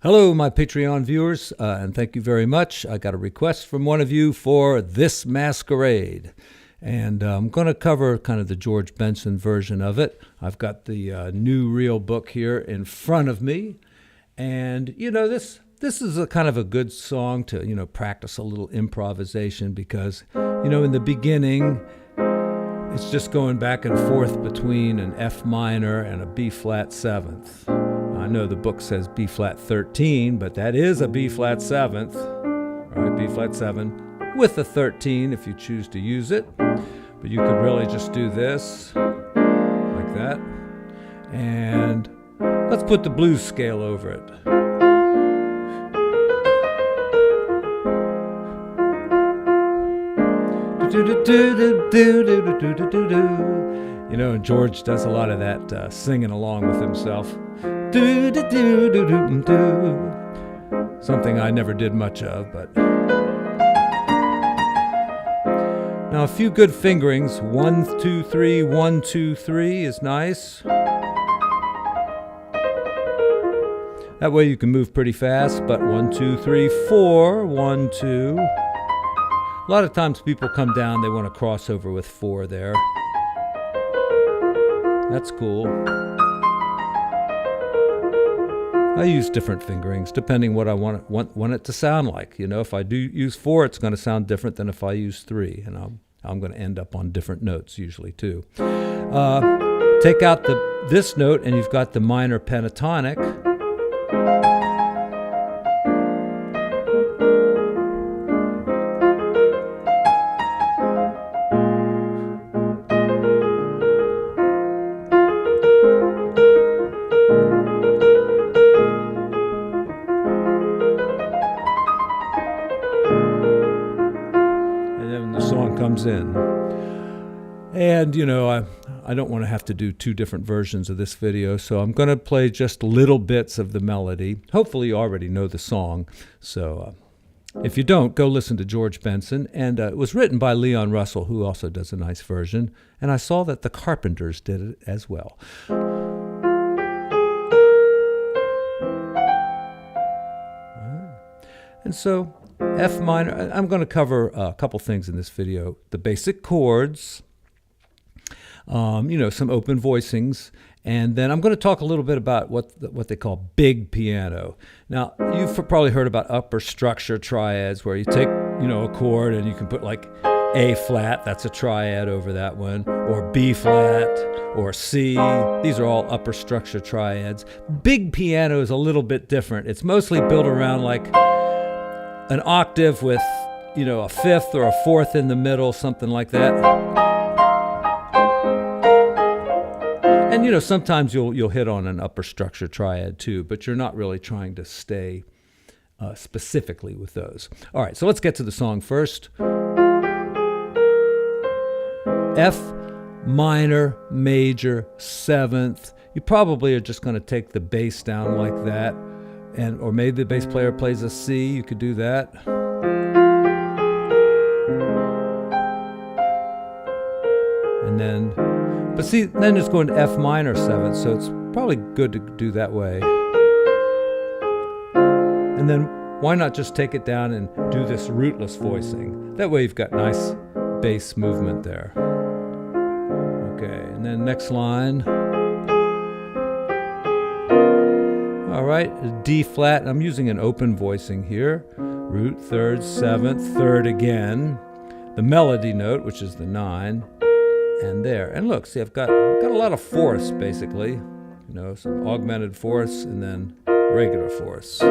Hello, my Patreon viewers, and thank you very much. I got a request from one of you for this Masquerade, and I'm going to cover kind of the George Benson version of it. I've got the new real book here in front of me, and this is a kind of a good song to practice a little improvisation because in the beginning it's just going back and forth between an F minor and a B flat seventh. I know the book says B flat 13, but that is a B flat 7th, all right, B flat 7 with a 13 if you choose to use it. But you could really just do this like that. And let's put the blues scale over it. And George does a lot of that singing along with himself. Something I never did much of, but now a few good fingerings. 1, 2, 3, 1, 2, 3 is nice. That way you can move pretty fast, but 1, 2, 3, 4, 1, 2. A lot of times people come down, they want to cross over with 4 there. That's cool. I use different fingerings depending what I want it to sound like. If I do use 4, it's going to sound different than if I use 3, and I'm going to end up on different notes usually too. Take out this note, and you've got the minor pentatonic. Comes in. And I don't want to have to do 2 different versions of this video, so I'm going to play just little bits of the melody. Hopefully you already know the song, so if you don't, go listen to George Benson. And it was written by Leon Russell, who also does a nice version, and I saw that the Carpenters did it as well. And so F minor, I'm going to cover a couple things in this video. The basic chords, some open voicings, and then I'm going to talk a little bit about what they call big piano. Now, you've probably heard about upper structure triads, where you take, a chord and you can put like A flat, that's a triad over that one, or B flat, or C. These are all upper structure triads. Big piano is a little bit different. It's mostly built around like an octave with, a fifth or a fourth in the middle, something like that. And, sometimes you'll hit on an upper structure triad too, but you're not really trying to stay specifically with those. All right, so let's get to the song first. F minor major 7th. You probably are just going to take the bass down like that. Or maybe the bass player plays a C, you could do that. And then it's going to F minor 7th, so it's probably good to do that way. And then why not just take it down and do this rootless voicing? That way you've got nice bass movement there. Okay, and then next line. All right, D flat. I'm using an open voicing here. Root, 3rd, 7th, 3rd again. The melody note, which is the 9, and there. And look, see, I've got a lot of fourths basically. Some augmented fourths and then regular fourths. All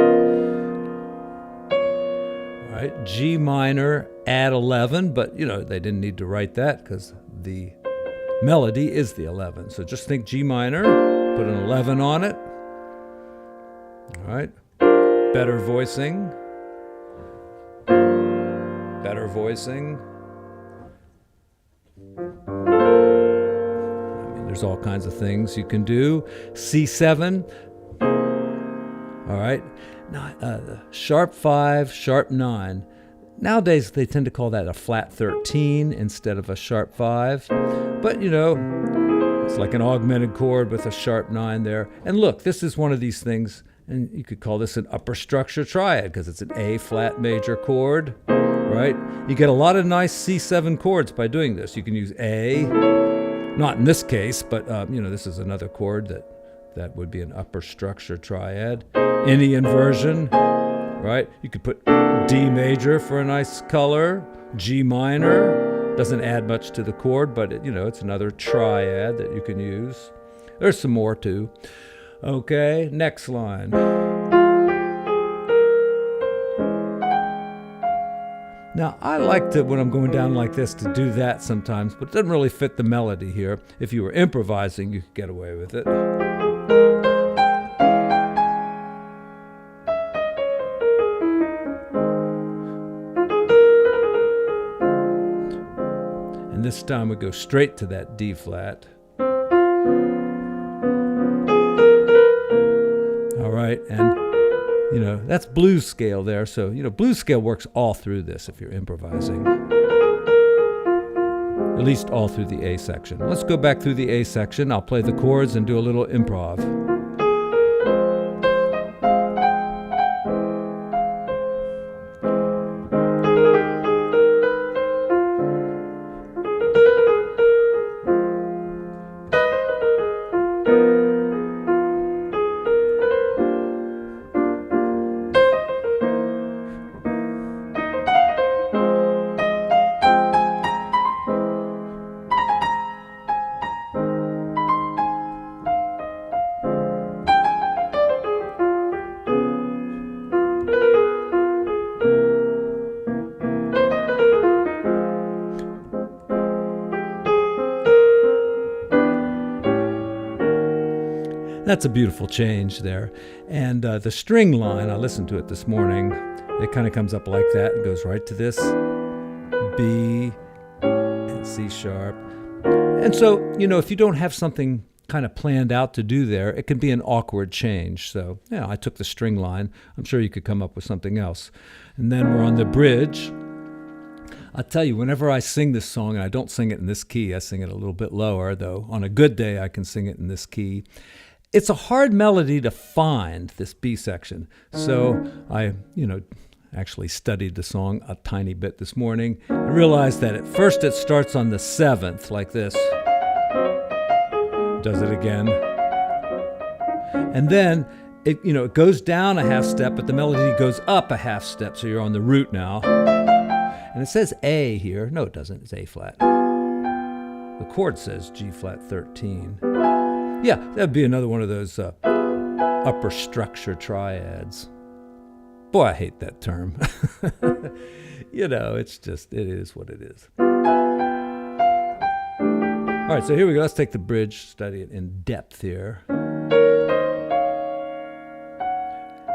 right, G minor, add 11, but they didn't need to write that because the melody is the 11. So just think G minor, put an 11 on it. All right, better voicing. Better voicing. There's all kinds of things you can do. C7. All right, now sharp 5, sharp 9. Nowadays, they tend to call that a flat 13 instead of a sharp 5. But, it's like an augmented chord with a sharp 9 there. And look, this is one of these things And you could call this an upper structure triad because it's an A flat major chord, right? You get a lot of nice C7 chords by doing this. You can use A, not in this case, but this is another chord that would be an upper structure triad. Any inversion, right? You could put D major for a nice color, G minor. Doesn't add much to the chord, but it's another triad that you can use. There's some more too. Okay, next line. Now, I like to, when I'm going down like this, to do that sometimes, but it doesn't really fit the melody here. If you were improvising, you could get away with it. And this time we go straight to that D flat. All right, and that's blues scale there. So, blues scale works all through this if you're improvising. At least all through the A section. Let's go back through the A section. I'll play the chords and do a little improv. That's a beautiful change there. And the string line, I listened to it this morning, it kind of comes up like that and goes right to this B and C sharp. And so, if you don't have something kind of planned out to do there, it can be an awkward change. So, I took the string line. I'm sure you could come up with something else. And then we're on the bridge. I'll tell you, whenever I sing this song, and I don't sing it in this key, I sing it a little bit lower, though on a good day I can sing it in this key. It's a hard melody to find, this B section. So I, actually studied the song a tiny bit this morning and realized that at first it starts on the 7th, like this. Does it again. And then it goes down a half step, but the melody goes up a half step, so you're on the root now. And it says A here. No, it doesn't. It's A flat. The chord says G flat 13. Yeah, that'd be another one of those upper structure triads. Boy, I hate that term. It is what it is. All right, so here we go. Let's take the bridge, study it in depth here.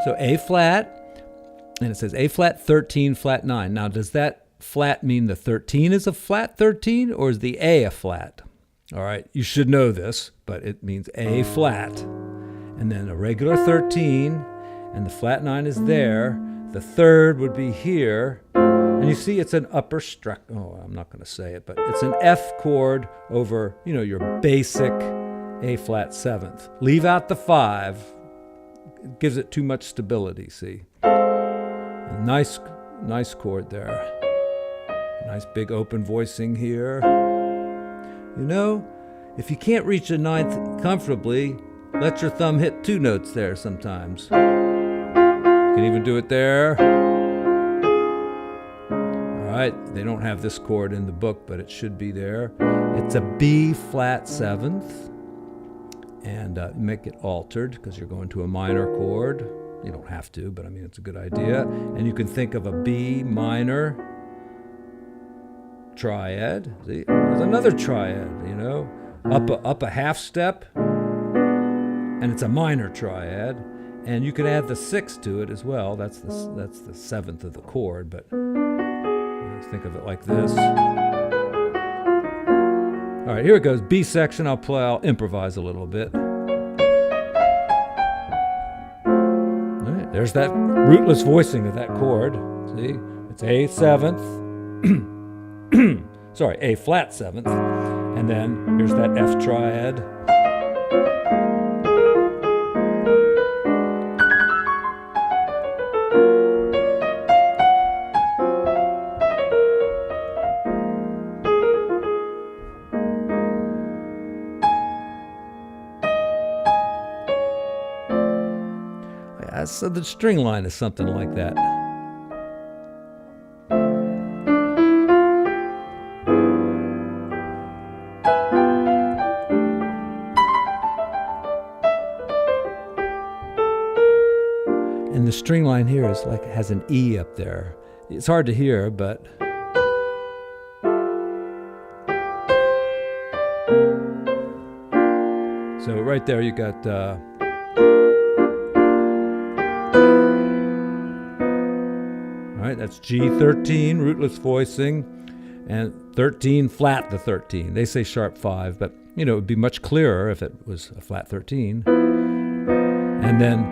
So A flat, and it says A flat 13, flat 9. Now, does that flat mean the 13 is a flat 13, or is the A a flat? All right, you should know this, but it means A flat. And then a regular 13, and the flat 9 is there. The third would be here. And you see it's an upper structure. Oh, I'm not going to say it, but it's an F chord over, your basic A flat 7th. Leave out the 5. It gives it too much stability, see? A nice chord there. Nice big open voicing here. If you can't reach a 9th comfortably, let your thumb hit 2 notes there sometimes. You can even do it there. All right, they don't have this chord in the book, but it should be there. It's a B flat 7th. And make it altered because you're going to a minor chord. You don't have to, but it's a good idea. And you can think of a B minor triad. See, there's another triad, up a half step, and it's a minor triad, and you can add the 6th to it as well. That's the 7th of the chord, but think of it like this. All right, here it goes. B section. I'll improvise a little bit. All right, there's that rootless voicing of that chord. See, it's A 7th. Sorry, A flat 7th, and then here's that F triad. So the string line is something like that. And the string line here is like has an E up there. It's hard to hear, but so right there you got all right, that's G13, rootless voicing, and 13 flat the 13. They say sharp 5, but it would be much clearer if it was a flat 13. And then,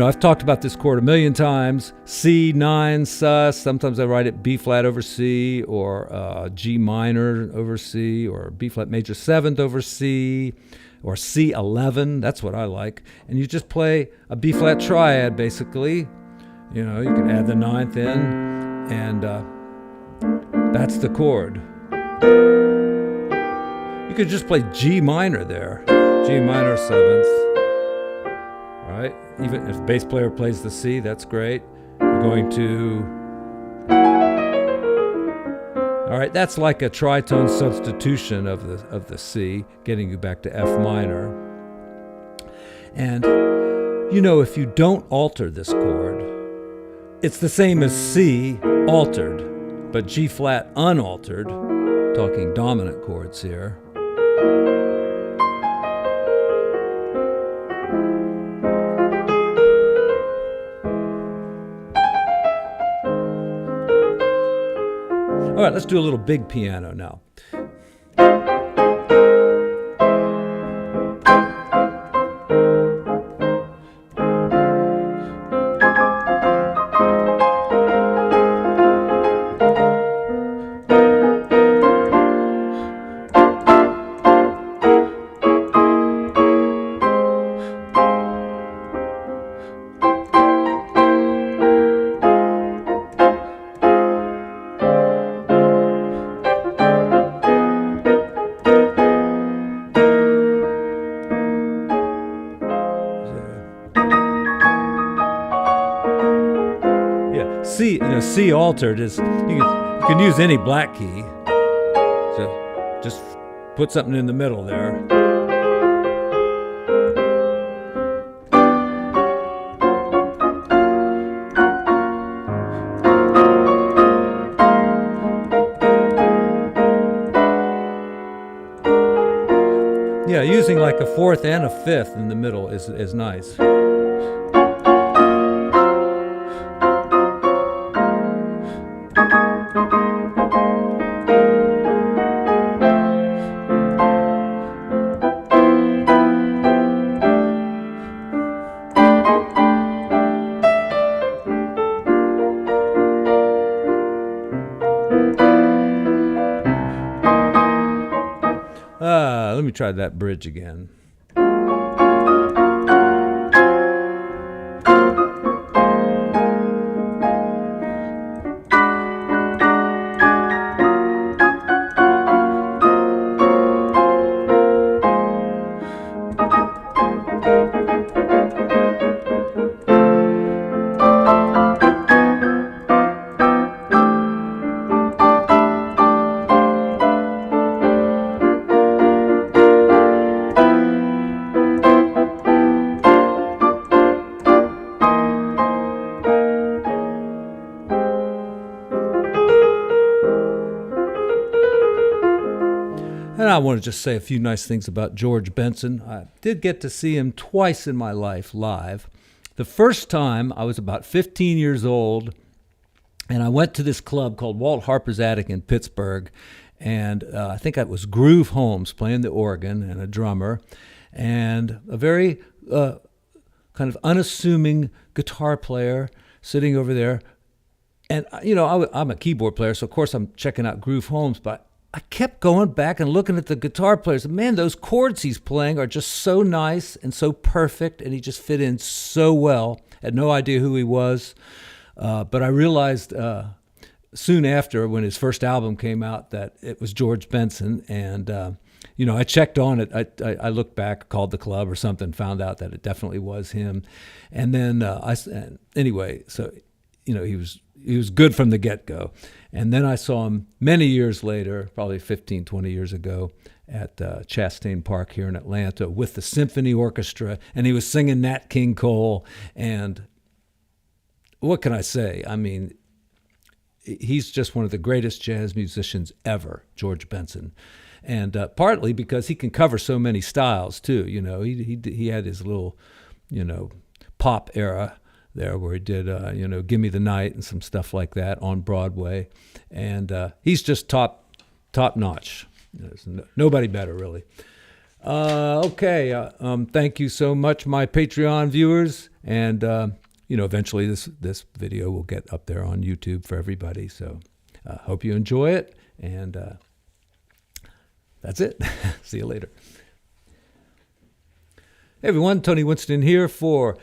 I've talked about this chord a million times. C9 sus. Sometimes I write it B flat over C, or G minor over C, or B flat major 7th over C, or C11. That's what I like. And you just play a B flat triad, basically. You can add the 9th in, and that's the chord. You could just play G minor there, G minor 7th. All right, even if the bass player plays the C, that's great. You're going to. All right, that's like a tritone substitution of the C, getting you back to F minor. And if you don't alter this chord, it's the same as C altered, but G flat unaltered, talking dominant chords here. All right, let's do a little big piano now. C altered is you can use any black key, so just put something in the middle there. Yeah, using like a 4th and a 5th in the middle is nice. Let me try that bridge again. And I want to just say a few nice things about George Benson. I did get to see him twice in my life live. The first time I was about 15 years old, and I went to this club called Walt Harper's Attic in Pittsburgh, and I think it was Groove Holmes playing the organ and a drummer, and a very kind of unassuming guitar player sitting over there. And, I'm a keyboard player, so of course I'm checking out Groove Holmes, but I kept going back and looking at the guitar players. Man, those chords he's playing are just so nice and so perfect, and he just fit in so well. I had no idea who he was, but I realized soon after, when his first album came out, that it was George Benson, and I checked on it. I looked back, called the club or something, found out that it definitely was him. And then anyway, so he was good from the get-go. And then I saw him many years later, probably 15, 20 years ago, at Chastain Park here in Atlanta with the symphony orchestra, and he was singing Nat King Cole. And what can I say? I mean, he's just one of the greatest jazz musicians ever, George Benson. And partly because he can cover so many styles too. He had his little, pop era there where he did, Give Me the Night and some stuff like that on Broadway. And he's just top notch. There's nobody better, really. Okay. Thank you so much, my Patreon viewers. And, eventually this video will get up there on YouTube for everybody. So hope you enjoy it. And that's it. See you later. Hey, everyone. Tony Winston here for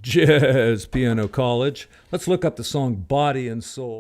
Jazz Piano College. Let's look up the song Body and Soul.